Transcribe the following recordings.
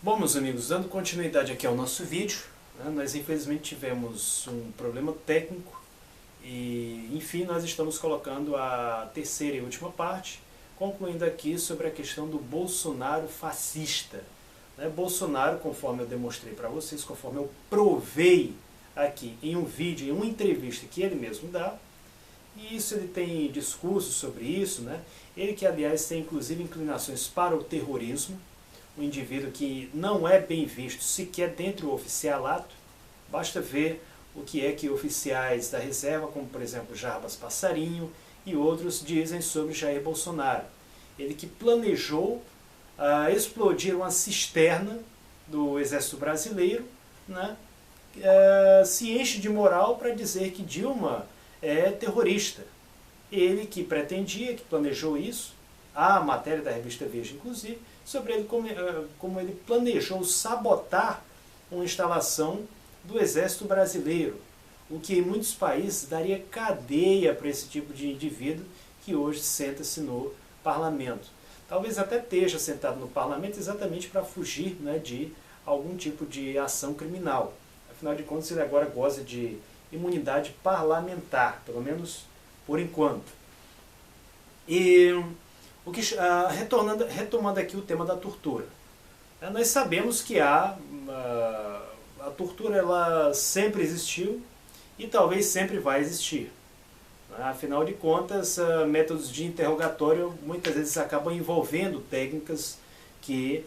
Bom, meus amigos, dando continuidade aqui ao nosso vídeo, nós infelizmente tivemos um problema técnico e, enfim, nós estamos colocando a terceira e última parte, concluindo aqui sobre a questão do Bolsonaro fascista. Bolsonaro, conforme eu demonstrei para vocês, conforme eu provei aqui em um vídeo, em uma entrevista que ele mesmo dá, e isso ele tem discursos sobre isso, ele que aliás tem inclusive inclinações para o terrorismo, um indivíduo que não é bem visto sequer dentro do oficialato. Basta ver o que é que oficiais da reserva, como por exemplo Jarbas Passarinho e outros, dizem sobre Jair Bolsonaro. Ele que planejou explodir uma cisterna do Exército Brasileiro, se enche de moral para dizer que Dilma é terrorista. Ele que pretendia, que planejou isso, há matéria da revista Veja, inclusive, sobre ele como ele planejou sabotar uma instalação do Exército Brasileiro, o que em muitos países daria cadeia para esse tipo de indivíduo que hoje senta-se no parlamento. Talvez até esteja sentado no parlamento exatamente para fugir de algum tipo de ação criminal. Afinal de contas, ele agora goza de imunidade parlamentar, pelo menos por enquanto. E retomando aqui o tema da tortura. Nós sabemos que a tortura ela sempre existiu e talvez sempre vai existir. Afinal de contas, métodos de interrogatório muitas vezes acabam envolvendo técnicas que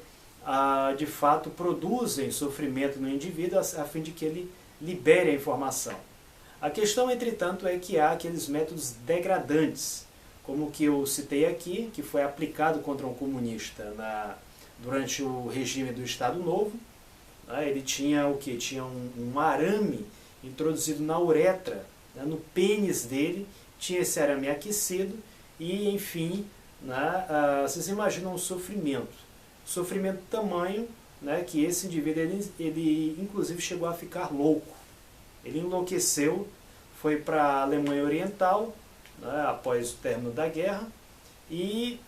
de fato produzem sofrimento no indivíduo a fim de que ele libere a informação. A questão, entretanto, é que há aqueles métodos degradantes, como o que eu citei aqui, que foi aplicado contra um comunista durante o regime do Estado Novo. Ele tinha o que? Tinha um arame introduzido na uretra, no pênis dele, tinha esse arame aquecido e, enfim, vocês imaginam o sofrimento. Sofrimento tamanho que esse indivíduo, ele inclusive chegou a ficar louco. Ele enlouqueceu, foi para a Alemanha Oriental, após o término da guerra, e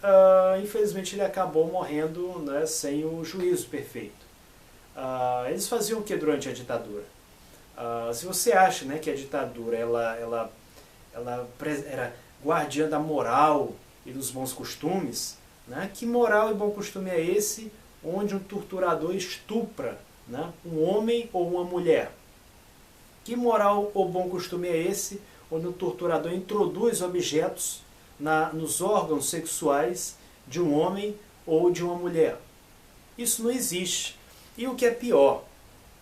infelizmente ele acabou morrendo sem o juízo perfeito. Eles faziam o que durante a ditadura? Se você acha que a ditadura ela era guardiã da moral e dos bons costumes, que moral e bom costume é esse onde um torturador estupra um homem ou uma mulher? Que moral ou bom costume é esse onde o torturador introduz objetos nos órgãos sexuais de um homem ou de uma mulher? Isso não existe. E o que é pior,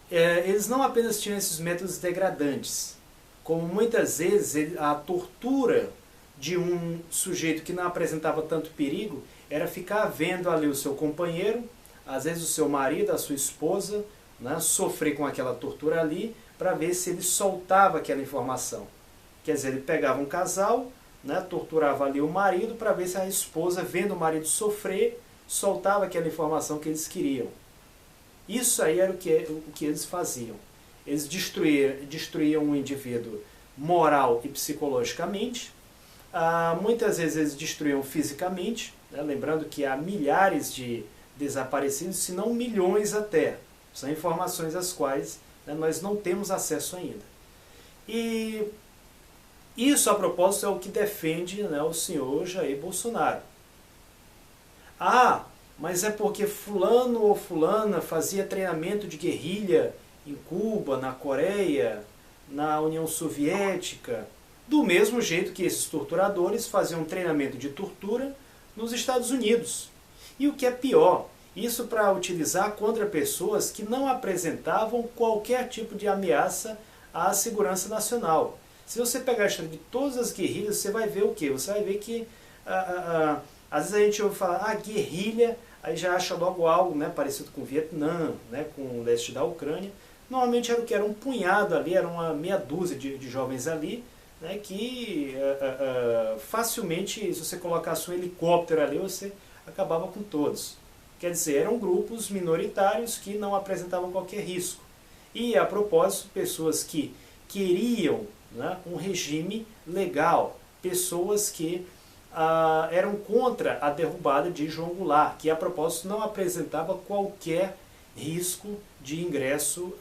eles não apenas tinham esses métodos degradantes, como muitas vezes a tortura de um sujeito que não apresentava tanto perigo era ficar vendo ali o seu companheiro, às vezes o seu marido, a sua esposa, sofrer com aquela tortura ali, para ver se ele soltava aquela informação. Quer dizer, ele pegava um casal, torturava ali o marido para ver se a esposa, vendo o marido sofrer, soltava aquela informação que eles queriam. Isso aí era o que eles faziam. Eles destruíam o indivíduo moral e psicologicamente. Muitas vezes eles destruíam fisicamente, lembrando que há milhares de desaparecidos, se não milhões até. São informações às quais nós não temos acesso ainda. E isso, a propósito, é o que defende o senhor Jair Bolsonaro. Mas é porque fulano ou fulana fazia treinamento de guerrilha em Cuba, na Coreia, na União Soviética, do mesmo jeito que esses torturadores faziam treinamento de tortura nos Estados Unidos. E o que é pior, isso para utilizar contra pessoas que não apresentavam qualquer tipo de ameaça à segurança nacional. Se você pegar a história de todas as guerrilhas, você vai ver o quê? Você vai ver que às vezes a gente ouve falar, guerrilha, aí já acha logo algo parecido com o Vietnã, com o leste da Ucrânia. Normalmente era o que? Era um punhado ali, era uma meia dúzia de jovens ali, que facilmente, se você colocasse um helicóptero ali, você acabava com todos. Quer dizer, eram grupos minoritários que não apresentavam qualquer risco. E, a propósito, pessoas que queriam um regime legal, pessoas que eram contra a derrubada de João Goulart, que, a propósito, não apresentava qualquer risco de ingresso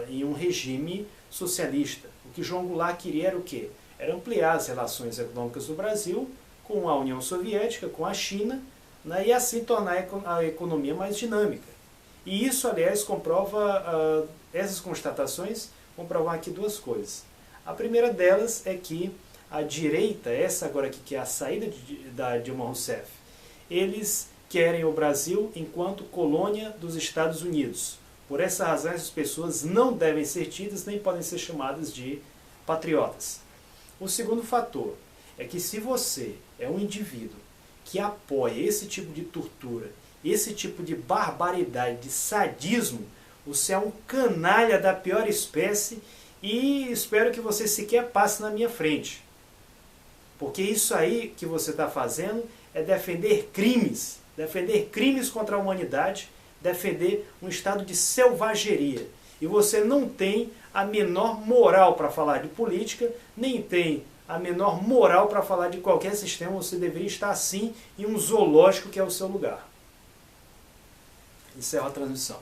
em um regime socialista. O que João Goulart queria era o quê? Era ampliar as relações econômicas do Brasil com a União Soviética, com a China, né, e assim tornar a economia mais dinâmica. E isso, aliás, comprova, essas constatações comprovam aqui duas coisas. A primeira delas é que a direita, essa agora aqui, que é a saída da Dilma Rousseff, eles querem o Brasil enquanto colônia dos Estados Unidos. Por essa razão, essas pessoas não devem ser tidas nem podem ser chamadas de patriotas. O segundo fator é que se você é um indivíduo que apoia esse tipo de tortura, esse tipo de barbaridade, de sadismo, você é um canalha da pior espécie e espero que você sequer passe na minha frente. Porque isso aí que você está fazendo é defender crimes contra a humanidade, defender um estado de selvageria. E você não tem a menor moral para falar de política, nem tem a menor moral para falar de qualquer sistema. Você deveria estar assim em um zoológico que é o seu lugar. Encerro a transmissão.